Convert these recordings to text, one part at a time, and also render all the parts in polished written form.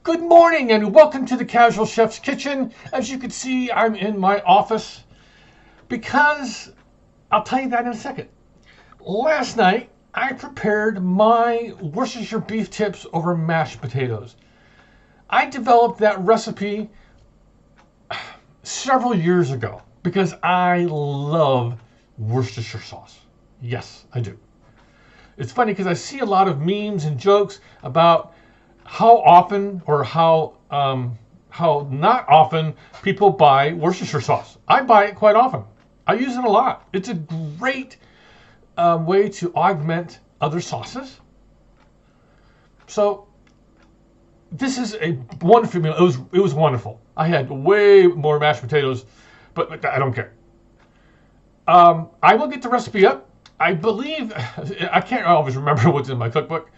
Good morning and welcome to the Casual Chef's Kitchen. As you can see, I'm in my office because I'll tell you that in a second. Last night, I prepared my Worcestershire beef tips over mashed potatoes. I developed that recipe several years ago because I love Worcestershire sauce. Yes, I do. It's funny because I see a lot of memes and jokes about how often or how not often people buy Worcestershire sauce. I buy it quite often. I use it a lot. It's a great way to augment other sauces. So this is a wonderful meal. It was wonderful. I had way more mashed potatoes, but I don't care. I will get the recipe up. I believe I can't always remember what's in my cookbook.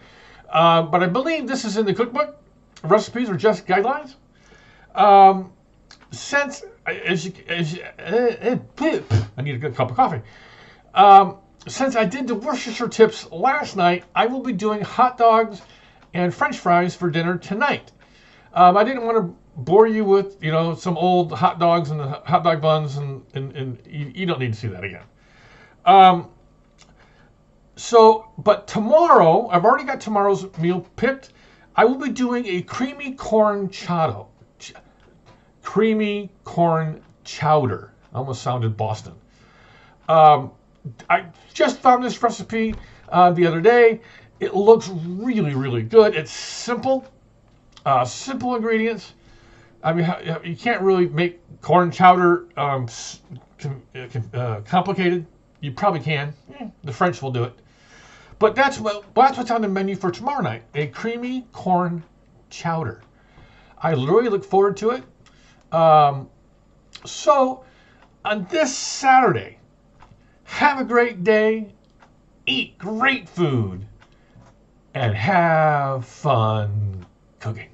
But I believe this is in the cookbook. Recipes are just guidelines. Since I need a good cup of coffee. Since I did the Worcestershire tips last night, I will be doing hot dogs and French fries for dinner tonight. I didn't want to bore you with some old hot dogs and hot dog buns, and you don't need to see that again. But tomorrow, I've already got tomorrow's meal picked. I will be doing a creamy corn chowder. Creamy corn chowder. Almost sounded Boston. I just found this recipe the other day. It looks really, really good. It's simple. Simple ingredients. I mean, you can't really make corn chowder complicated. You probably can. The French will do it. But that's what's on the menu for tomorrow night, a creamy corn chowder. I really look forward to it. So on this Saturday, have a great day, eat great food, and have fun cooking.